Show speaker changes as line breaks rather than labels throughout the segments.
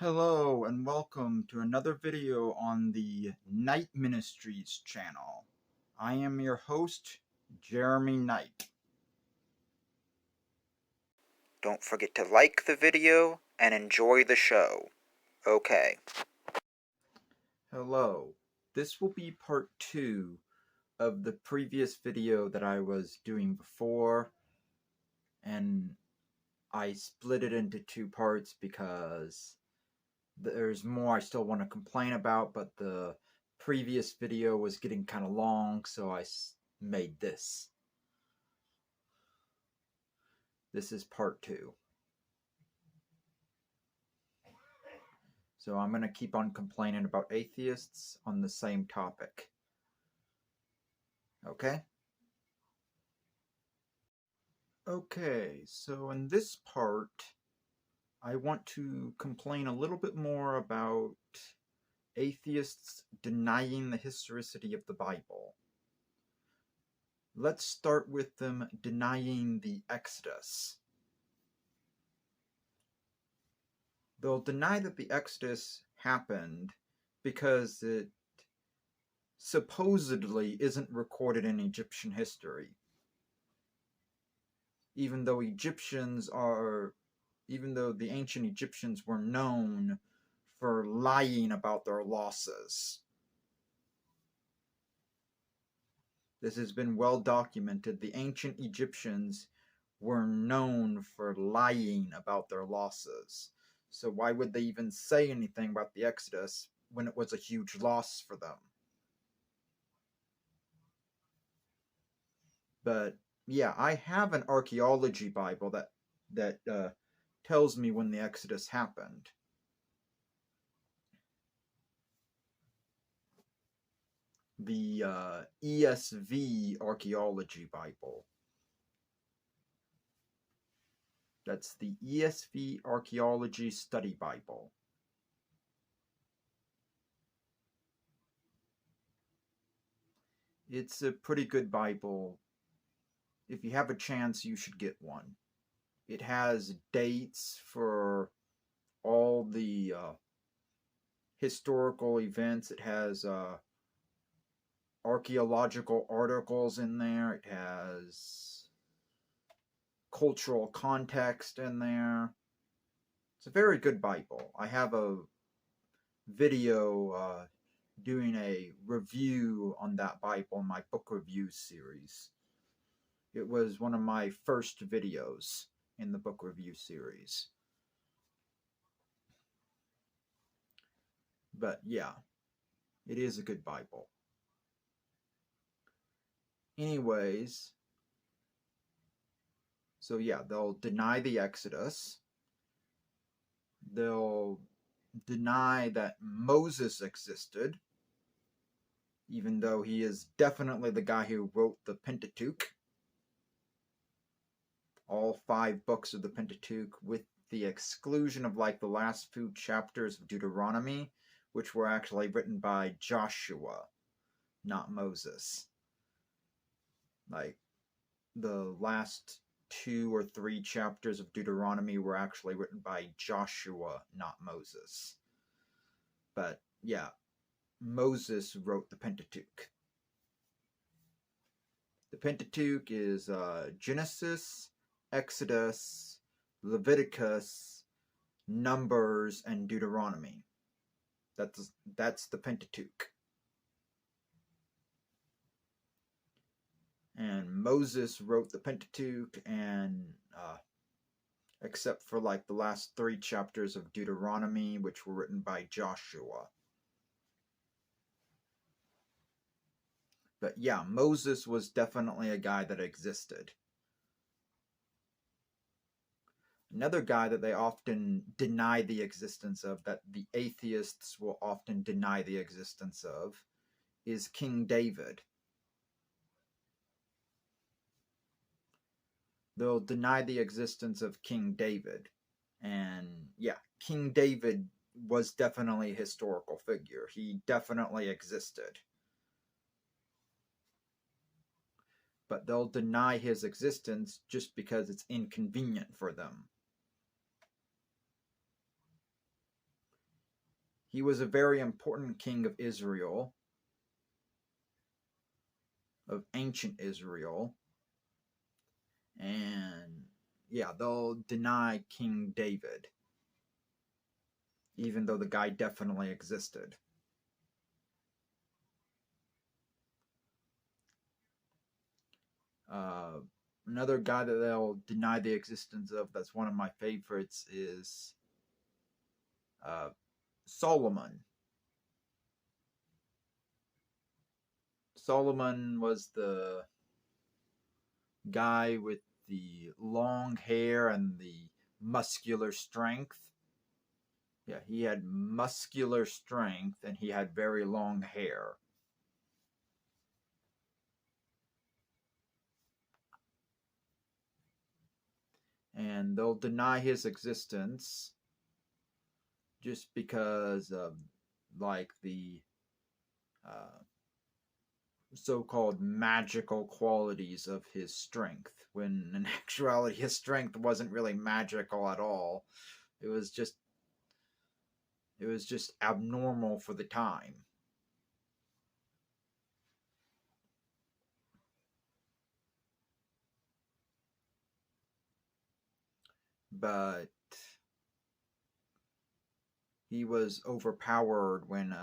Hello and welcome to another video on the Night Ministries channel. I am your host, Jeremy Knight. Don't forget to like the video and enjoy the show. Okay. Hello. This will be part 2 of the previous video that I was doing before, and I split it into 2 parts because there's more I still want to complain about, but the previous video was getting kind of long, so I made this. This is part 2. So I'm going to keep on complaining about atheists on the same topic. Okay? Okay, so in this part, I want to complain a little bit more about atheists denying the historicity of the Bible. Let's start with them denying the Exodus. They'll deny that the Exodus happened because it supposedly isn't recorded in Egyptian history. Even though the ancient Egyptians were known for lying about their losses. This has been well documented. The ancient Egyptians were known for lying about their losses. So why would they even say anything about the Exodus when it was a huge loss for them? But yeah, I have an archaeology Bible that tells me when the Exodus happened. The ESV Archaeology Bible. That's the ESV Archaeology Study Bible. It's a pretty good Bible. If you have a chance, you should get one. It has dates for all the historical events. It has archaeological articles in there. It has cultural context in there. It's a very good Bible. I have a video doing a review on that Bible in my book review series. It was one of my first videos in the book review series. But yeah, it is a good Bible. Anyways, so yeah, they'll deny the Exodus. They'll deny that Moses existed, even though he is definitely the guy who wrote the Pentateuch. All 5 books of the Pentateuch, with the exclusion of like the last few chapters of Deuteronomy, which were actually written by Joshua, not Moses. Like, the last 2 or 3 chapters of Deuteronomy were actually written by Joshua, not Moses. But yeah, Moses wrote the Pentateuch. The Pentateuch is Genesis, Exodus, Leviticus, Numbers, and Deuteronomy. That's the Pentateuch. And Moses wrote the Pentateuch, and except for like the last 3 chapters of Deuteronomy, which were written by Joshua. But yeah, Moses was definitely a guy that existed. Another guy that they often deny the existence of, that the atheists will often deny the existence of, is King David. They'll deny the existence of King David. And yeah, King David was definitely a historical figure. He definitely existed. But they'll deny his existence just because it's inconvenient for them. He was a very important king of Israel, of ancient Israel. And yeah, they'll deny King David, even though the guy definitely existed. Another guy that they'll deny the existence of, that's one of my favorites, is Solomon. Solomon was the guy with the long hair and the muscular strength. Yeah, he had muscular strength and he had very long hair. And they'll deny his existence just because of, like, the so-called magical qualities of his strength, when in actuality his strength wasn't really magical at all. It was just abnormal for the time. But he was overpowered when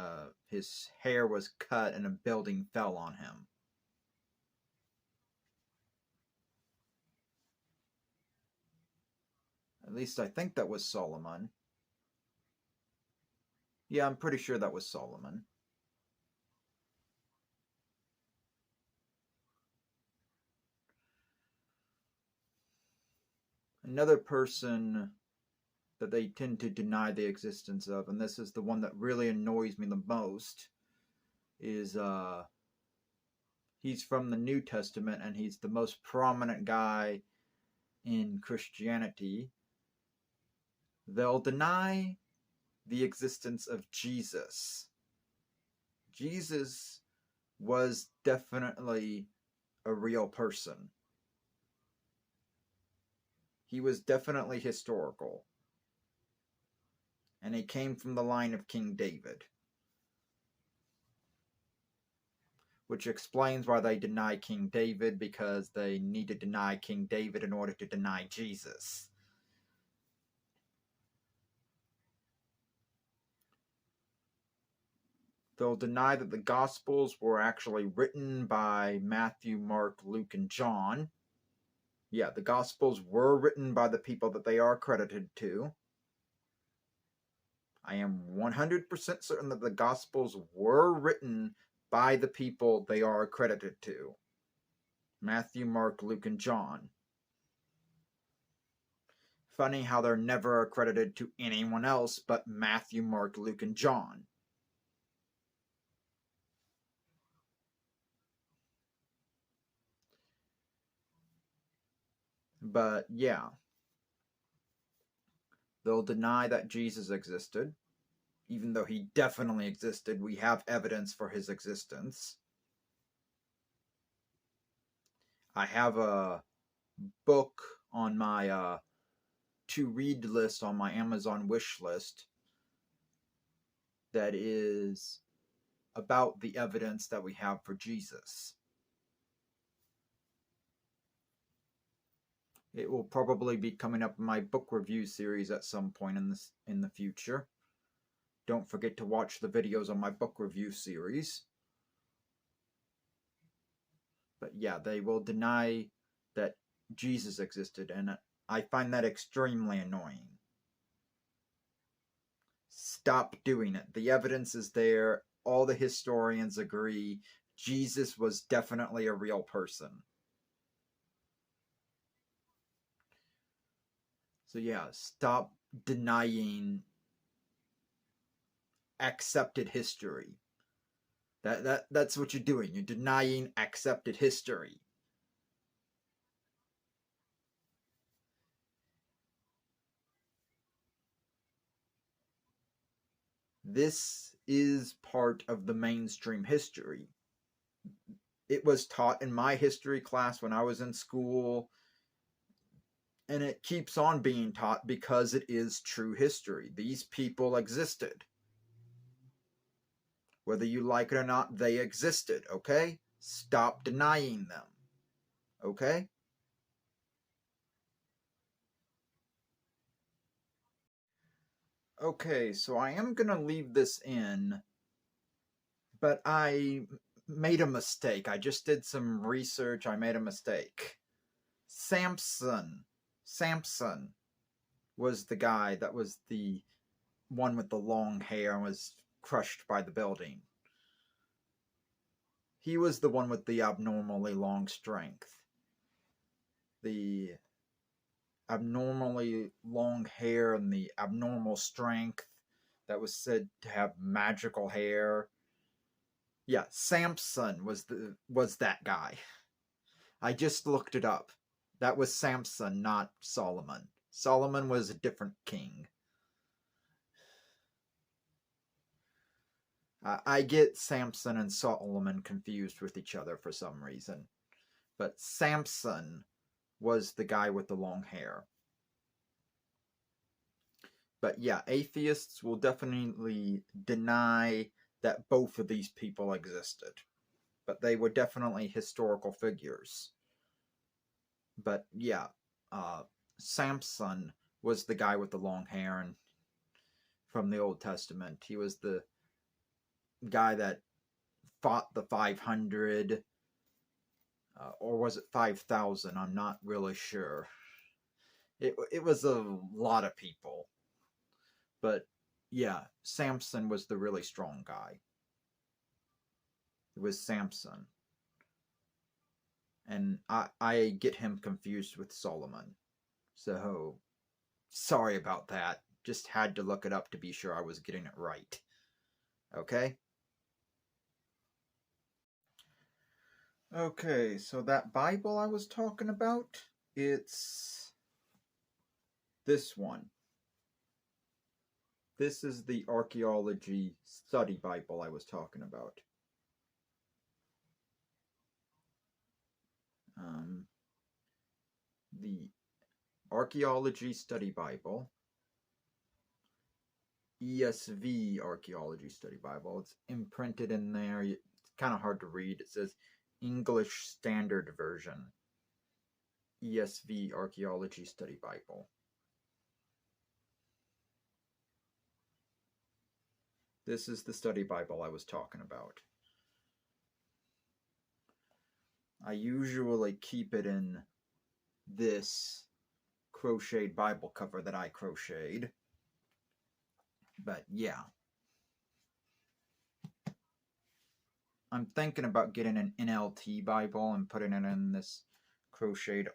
his hair was cut and a building fell on him. At least I think that was Solomon. Yeah, I'm pretty sure that was Solomon. Another person that they tend to deny the existence of, and this is the one that really annoys me the most, is he's from the New Testament and he's the most prominent guy in Christianity. They'll deny the existence of Jesus. Jesus was definitely a real person. He was definitely historical. And he came from the line of King David. Which explains why they deny King David, because they need to deny King David in order to deny Jesus. They'll deny that the Gospels were actually written by Matthew, Mark, Luke, and John. Yeah, the Gospels were written by the people that they are credited to. I am 100% certain that the Gospels were written by the people they are credited to. Matthew, Mark, Luke, and John. Funny how they're never accredited to anyone else but Matthew, Mark, Luke, and John. But yeah, they'll deny that Jesus existed, even though he definitely existed. We have evidence for his existence. I have a book on my to-read list on my Amazon wish list that is about the evidence that we have for Jesus. It will probably be coming up in my book review series at some point in the future. Don't forget to watch the videos on my book review series. But yeah, they will deny that Jesus existed, and I find that extremely annoying. Stop doing it. The evidence is there. All the historians agree Jesus was definitely a real person. So yeah, stop denying accepted history. That's what you're doing. You're denying accepted history. This is part of the mainstream history. It was taught in my history class when I was in school, and it keeps on being taught because it is true history. These people existed. Whether you like it or not, they existed, okay? Stop denying them, okay? Okay, so I am gonna leave this in, but I made a mistake. I just did some research. I made a mistake. Samson was the guy that was the one with the long hair and was crushed by the building. He was the one with the abnormally long strength. The abnormally long hair and the abnormal strength that was said to have magical hair. Yeah, Samson was that guy. I just looked it up. That was Samson, not Solomon. Solomon was a different king. I get Samson and Solomon confused with each other for some reason. But Samson was the guy with the long hair. But yeah, atheists will definitely deny that both of these people existed. But they were definitely historical figures. But yeah, Samson was the guy with the long hair and from the Old Testament. He was the guy that fought the 500, or was it 5,000? I'm not really sure. It was a lot of people. But yeah, Samson was the really strong guy. It was Samson. And I get him confused with Solomon. So, sorry about that. Just had to look it up to be sure I was getting it right. Okay? Okay, so that Bible I was talking about, it's this one. This is the archaeology study Bible I was talking about. The Archaeology Study Bible, ESV Archaeology Study Bible. It's imprinted in there. It's kind of hard to read. It says English Standard Version, ESV Archaeology Study Bible. This is the study Bible I was talking about. I usually keep it in this crocheted Bible cover that I crocheted. But yeah. I'm thinking about getting an NLT Bible and putting it in this crocheted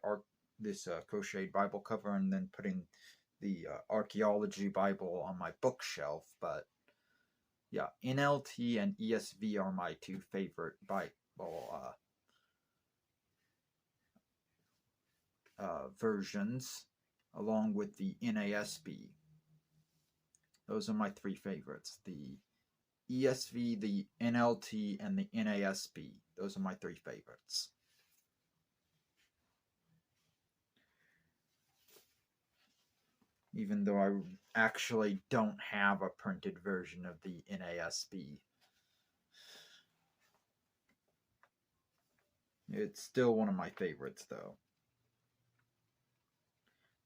Bible cover, and then putting the archaeology Bible on my bookshelf. But yeah, NLT and ESV are my two favorite Bible versions, along with the NASB. Those are my three favorites. The ESV, the NLT, and the NASB. Those are my three favorites. Even though I actually don't have a printed version of the NASB. It's still one of my favorites, though.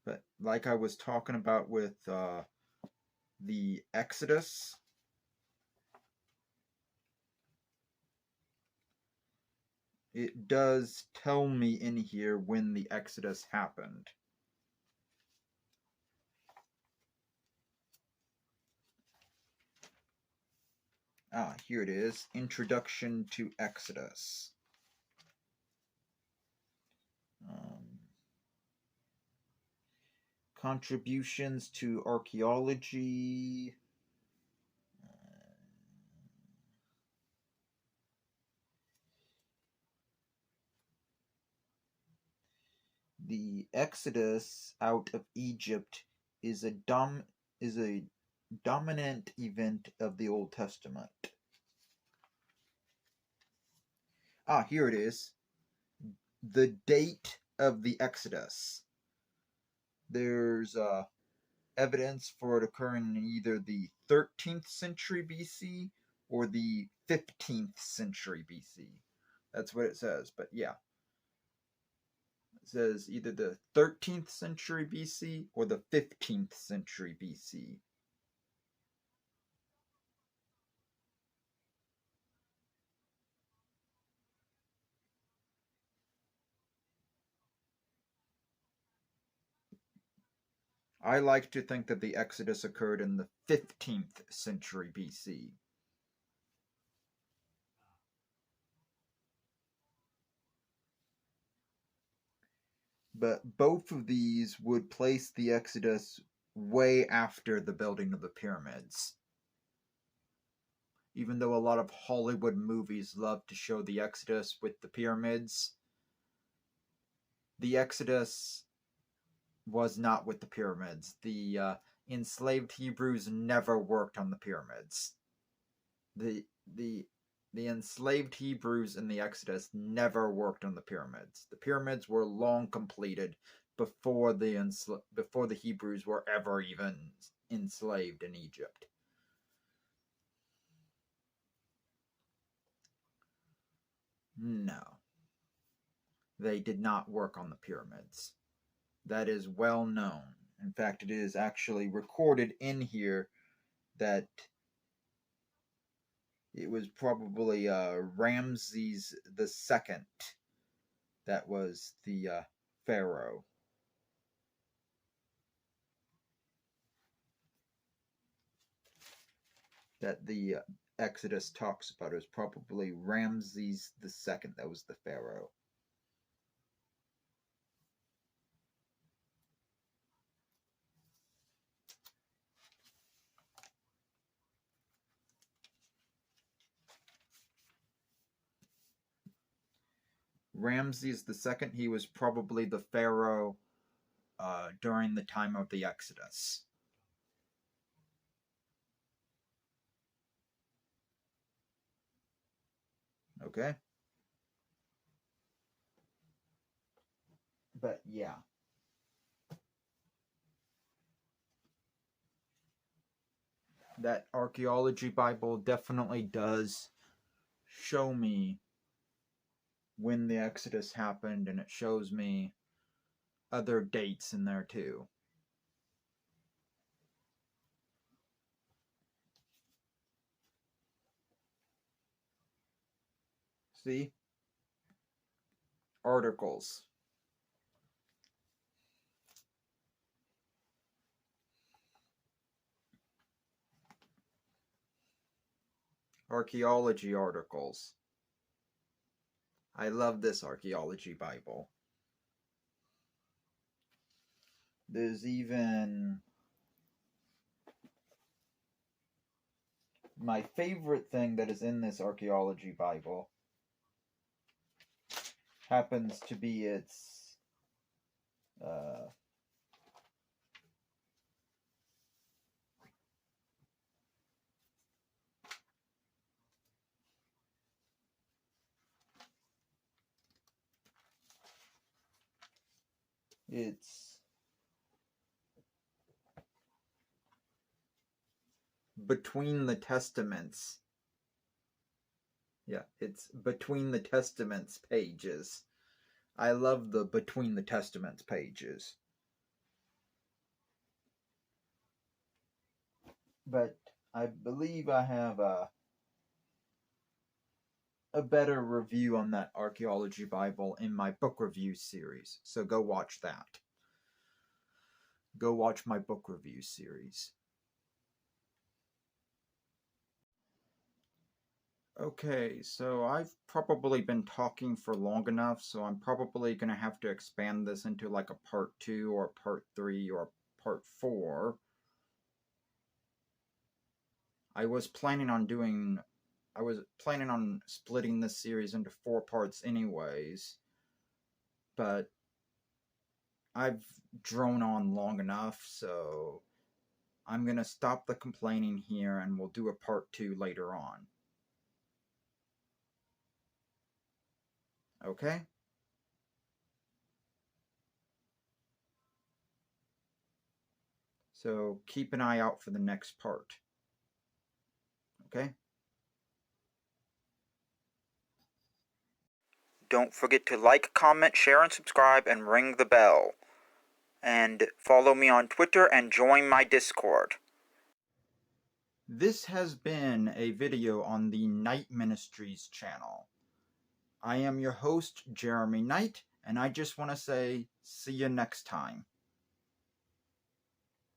But like I was talking about with the Exodus, it does tell me in here when the Exodus happened. Here it is. Introduction to Exodus. Contributions to archaeology. The Exodus out of Egypt is a dominant event of the Old Testament. Here it is. The date of the Exodus. There's evidence for it occurring in either the 13th century BC or the 15th century BC. That's what it says, but yeah. It says either the 13th century BC or the 15th century BC. I like to think that the Exodus occurred in the 15th century BC. But both of these would place the Exodus way after the building of the pyramids. Even though a lot of Hollywood movies love to show the Exodus with the pyramids, the Exodus was not with the pyramids. The enslaved Hebrews never worked on the pyramids. The enslaved Hebrews in the Exodus never worked on the pyramids. The pyramids were long completed before the Hebrews were ever even enslaved in Egypt. No. They did not work on the pyramids. That is well known. In fact, it is actually recorded in here that it was probably Ramses II that was the pharaoh. That the Exodus talks about. It was probably Ramses II that was the pharaoh. Ramses II, he was probably the pharaoh during the time of the Exodus. Okay? But yeah. That archaeology Bible definitely does show me when the Exodus happened, and it shows me other dates in there too. See? Articles. Archaeology articles. I love this archaeology Bible. There's even my favorite thing that is in this archaeology Bible happens to be its it's Between the Testaments. Yeah, it's Between the Testaments pages. I love the Between the Testaments pages. But I believe I have a better review on that archaeology Bible in my book review series. So go watch that. Go watch my book review series. Okay, so I've probably been talking for long enough, so I'm probably going to have to expand this into like a part 2 or part 3 or part 4. I was planning on splitting this series into 4 parts anyways, but I've drone on long enough, so I'm going to stop the complaining here and we'll do a part 2 later on. Okay? So keep an eye out for the next part. Okay?
don't forget to like, comment, share, and subscribe, and ring the bell. And follow me on Twitter and join my Discord.
This has been a video on the Knight Ministries channel. I am your host, Jeremy Knight, and I just want to say, see you next time.